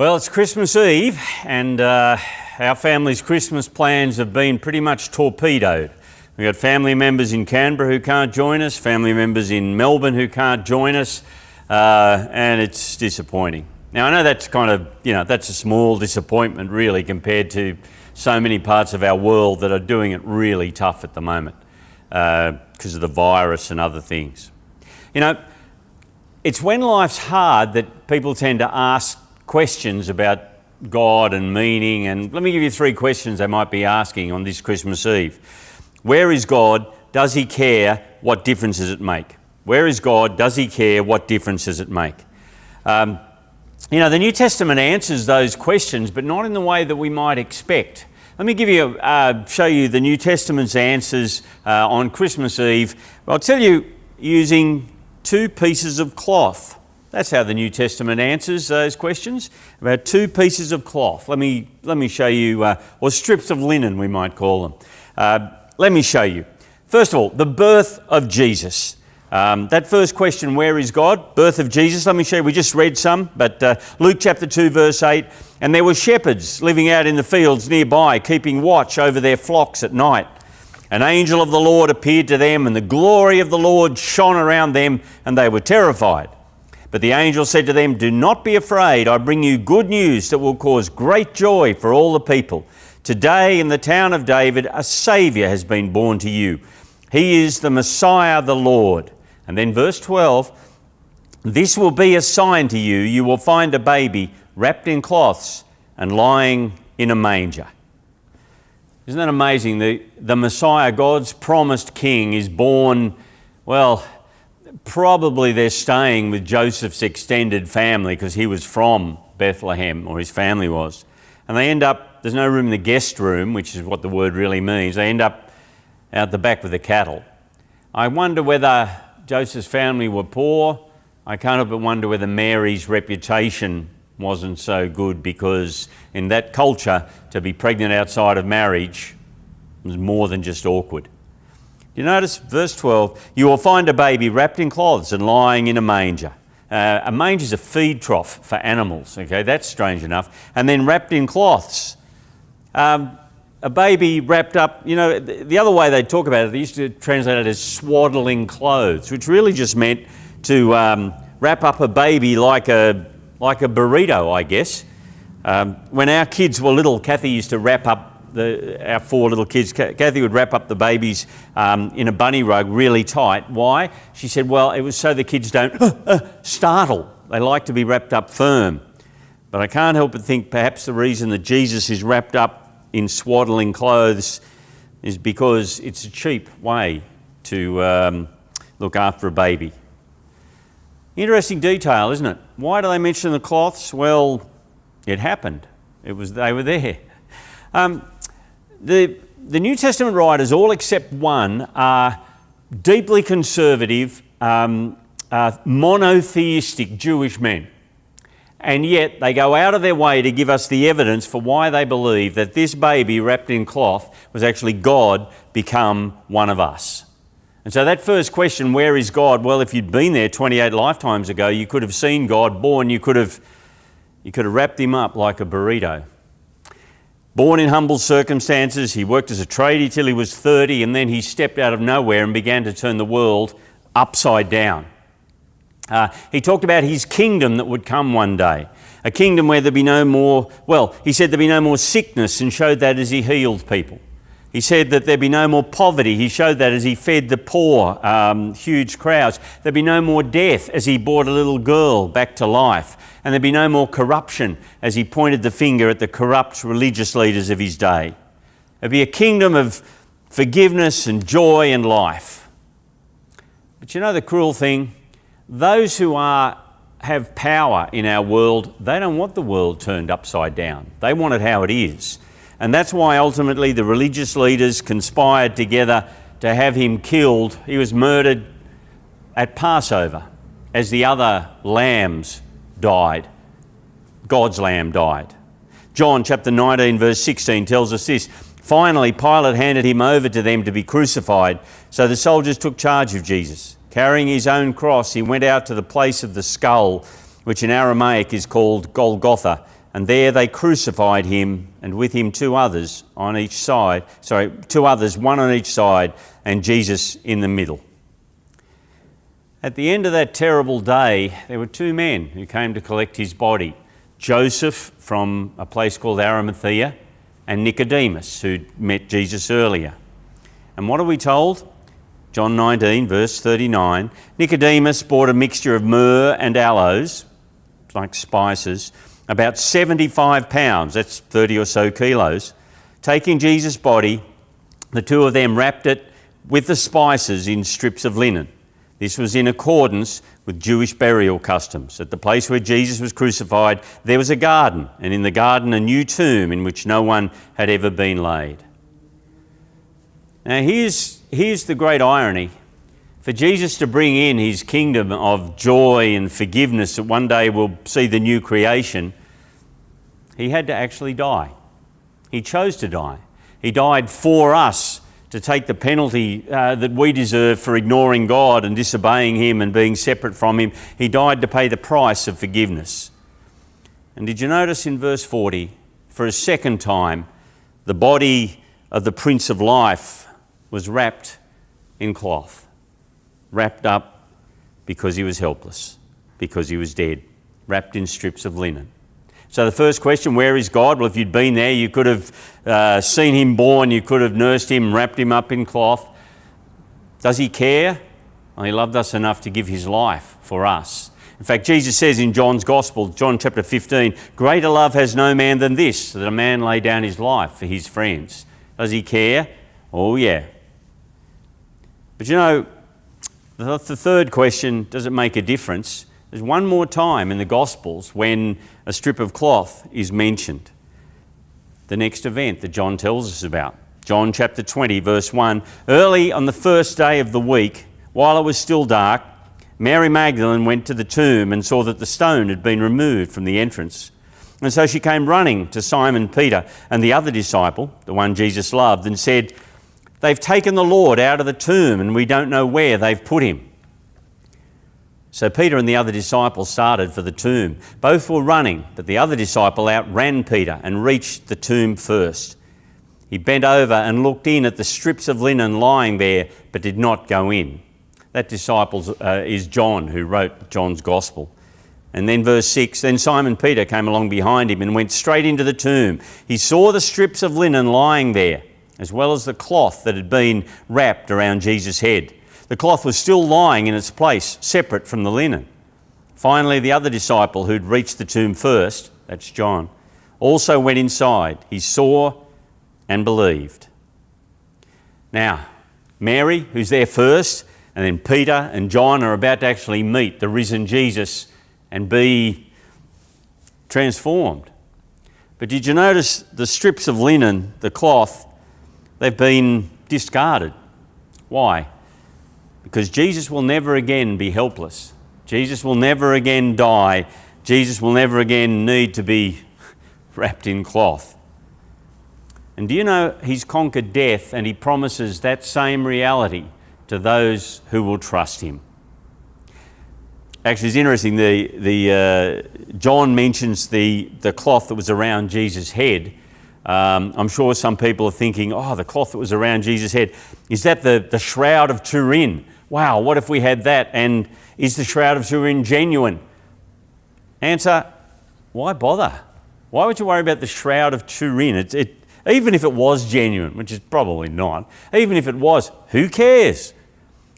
Well, it's Christmas Eve, and our family's Christmas plans have been pretty much torpedoed. We've got family members in Canberra who can't join us, family members in Melbourne who can't join us, and it's disappointing. Now, I know that's that's a small disappointment really compared to so many parts of our world that are doing it really tough at the moment because of the virus and other things. You know, it's when life's hard that people tend to ask questions about God and meaning, and let me give you 3 questions they might be asking on this Christmas Eve. Where is God? Does he care? What difference does it make? Where is God? Does he care? What difference does it make? The New Testament answers those questions, but not in the way that we might expect. Let me show you the New Testament's answers on Christmas Eve. I'll tell you using 2 pieces of cloth. That's how the New Testament answers those questions, about 2 pieces of cloth. Let me show you, or strips of linen we might call them. Let me show you. First of all, the birth of Jesus. That first question, where is God? Birth of Jesus. Let me show you, we just read some, but Luke chapter 2 verse 8, and there were shepherds living out in the fields nearby, keeping watch over their flocks at night. An angel of the Lord appeared to them, and the glory of the Lord shone around them, and they were terrified. But the angel said to them, "Do not be afraid. I bring you good news that will cause great joy for all the people. Today in the town of David, a Saviour has been born to you. He is the Messiah, the Lord." And then verse 12, "This will be a sign to you. You will find a baby wrapped in cloths and lying in a manger." Isn't that amazing? The Messiah, God's promised King, is born, well, probably they're staying with Joseph's extended family because he was from Bethlehem, or his family was. And they end up, there's no room in the guest room, which is what the word really means. They end up out the back with the cattle. I wonder whether Joseph's family were poor. I can't help but wonder whether Mary's reputation wasn't so good, because in that culture, to be pregnant outside of marriage was more than just awkward. You notice verse 12, "You will find a baby wrapped in cloths and lying in a manger." A manger is a feed trough for animals, okay, that's strange enough. And then wrapped in cloths. A baby wrapped up, the other way they talk about it, they used to translate it as swaddling clothes, which really just meant to wrap up a baby like a burrito, I guess. When our kids were little, Kathy used to wrap up our 4 little kids. Kathy would wrap up the babies in a bunny rug really tight. Why? She said, well, it was so the kids don't startle. They like to be wrapped up firm. But I can't help but think perhaps the reason that Jesus is wrapped up in swaddling clothes is because it's a cheap way to look after a baby. Interesting detail, isn't it? Why do they mention the cloths? Well, it happened. They were there. The New Testament writers, all except one, are deeply conservative, monotheistic Jewish men. And yet they go out of their way to give us the evidence for why they believe that this baby wrapped in cloth was actually God become one of us. And so that first question, where is God? Well, if you'd been there 28 lifetimes ago, you could have seen God born. You could have wrapped him up like a burrito. Born in humble circumstances, he worked as a tradie till he was 30, and then he stepped out of nowhere and began to turn the world upside down. He talked about his kingdom that would come one day, a kingdom where there'd be no more, he said there'd be no more sickness, and showed that as he healed people. He said that there'd be no more poverty. He showed that as he fed the poor, huge crowds. There'd be no more death as he brought a little girl back to life. And there'd be no more corruption as he pointed the finger at the corrupt religious leaders of his day. There'd be a kingdom of forgiveness and joy and life. But you know the cruel thing? Those who have power in our world, they don't want the world turned upside down. They want it how it is. And that's why ultimately the religious leaders conspired together to have him killed. He was murdered at Passover as the other lambs died. God's lamb died. John chapter 19 verse 16 tells us this. "Finally, Pilate handed him over to them to be crucified. So the soldiers took charge of Jesus. Carrying his own cross, he went out to the place of the skull, which in Aramaic is called Golgotha, And there they crucified him, and with him two others, one on each side, and Jesus in the middle. At the end of that terrible day, there were two men who came to collect his body. Joseph from a place called Arimathea, and Nicodemus, who'd met Jesus earlier. And what are we told? John 19, verse 39, Nicodemus bought a mixture of myrrh and aloes, like spices, about 75 pounds, that's 30 or so kilos. Taking Jesus' body, the two of them wrapped it with the spices in strips of linen. This was in accordance with Jewish burial customs. At the place where Jesus was crucified, there was a garden, and in the garden a new tomb in which no one had ever been laid. Now here's the great irony. For Jesus to bring in his kingdom of joy and forgiveness that one day will see the new creation, he had to actually die. He chose to die. He died for us to take the penalty that we deserve for ignoring God and disobeying him and being separate from him. He died to pay the price of forgiveness. And did you notice in verse 40, for a second time, the body of the Prince of Life was wrapped in cloth, wrapped up because he was helpless, because he was dead, wrapped in strips of linen. So the first question, where is God? Well, if you'd been there, you could have seen him born, you could have nursed him, wrapped him up in cloth. Does he care? Well, he loved us enough to give his life for us. In fact, Jesus says in John's Gospel, John chapter 15, greater love has no man than this, that a man lay down his life for his friends. Does he care? Oh yeah. But you know, the third question, does it make a difference? There's one more time in the Gospels when a strip of cloth is mentioned. The next event that John tells us about. John chapter 20, verse 1. Early on the first day of the week, while it was still dark, Mary Magdalene went to the tomb and saw that the stone had been removed from the entrance. And so she came running to Simon Peter and the other disciple, the one Jesus loved, and said, they've taken the Lord out of the tomb and we don't know where they've put him. So Peter and the other disciple started for the tomb. Both were running, but the other disciple outran Peter and reached the tomb first. He bent over and looked in at the strips of linen lying there, but did not go in. That disciple is John, who wrote John's Gospel. And then verse 6, then Simon Peter came along behind him and went straight into the tomb. He saw the strips of linen lying there, as well as the cloth that had been wrapped around Jesus' head. The cloth was still lying in its place, separate from the linen. Finally, the other disciple who'd reached the tomb first, that's John, also went inside. He saw and believed. Now, Mary, who's there first, and then Peter and John are about to actually meet the risen Jesus and be transformed. But did you notice the strips of linen, the cloth, they've been discarded? Why? Because Jesus will never again be helpless. Jesus will never again die. Jesus will never again need to be wrapped in cloth. And do you know he's conquered death, and he promises that same reality to those who will trust him. Actually, it's interesting, John mentions the cloth that was around Jesus' head. I'm sure some people are thinking, oh, the cloth that was around Jesus' head, is that the Shroud of Turin? Wow, what if we had that? And is the Shroud of Turin genuine? Answer, why bother? Why would you worry about the Shroud of Turin? Even if it was genuine, which is probably not, even if it was, who cares?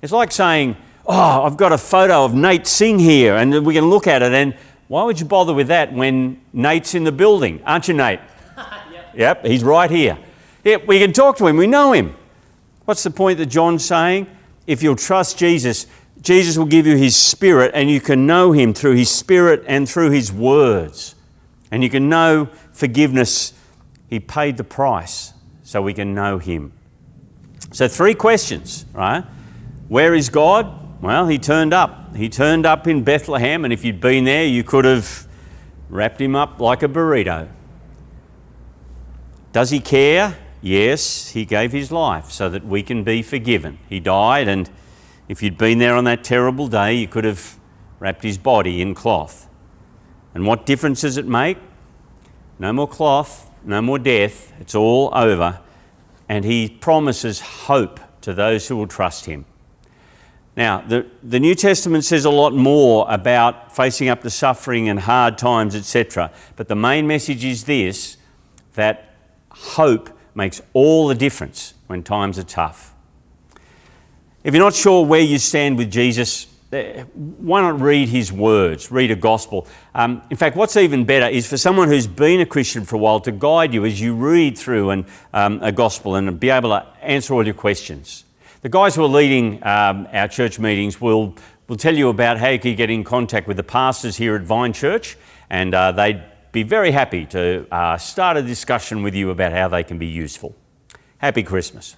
It's like saying, oh, I've got a photo of Nate Singh here and we can look at it, and why would you bother with that when Nate's in the building? Aren't you, Nate? Yep, he's right here. Yeah, we can talk to him, we know him. What's the point that John's saying? If you'll trust Jesus, Jesus will give you his Spirit, and you can know him through his Spirit and through his words. And you can know forgiveness. He paid the price so we can know him. So 3 questions, right? Where is God? Well, he turned up. He turned up in Bethlehem, and if you'd been there, you could have wrapped him up like a burrito. Does he care? Yes, he gave his life so that we can be forgiven. He died, and if you'd been there on that terrible day, you could have wrapped his body in cloth. And what difference does it make? no more cloth, no more death, it's all over. And he promises hope to those who will trust him. Now, the New Testament says a lot more about facing up to suffering and hard times, etc. But the main message is this, that hope makes all the difference when times are tough. If you're not sure where you stand with Jesus, why not read his words, read a gospel? In fact, what's even better is for someone who's been a Christian for a while to guide you as you read through a gospel and be able to answer all your questions. The guys who are leading our church meetings will tell you about how you can get in contact with the pastors here at Vine Church, and they'd be very happy to start a discussion with you about how they can be useful. Happy Christmas.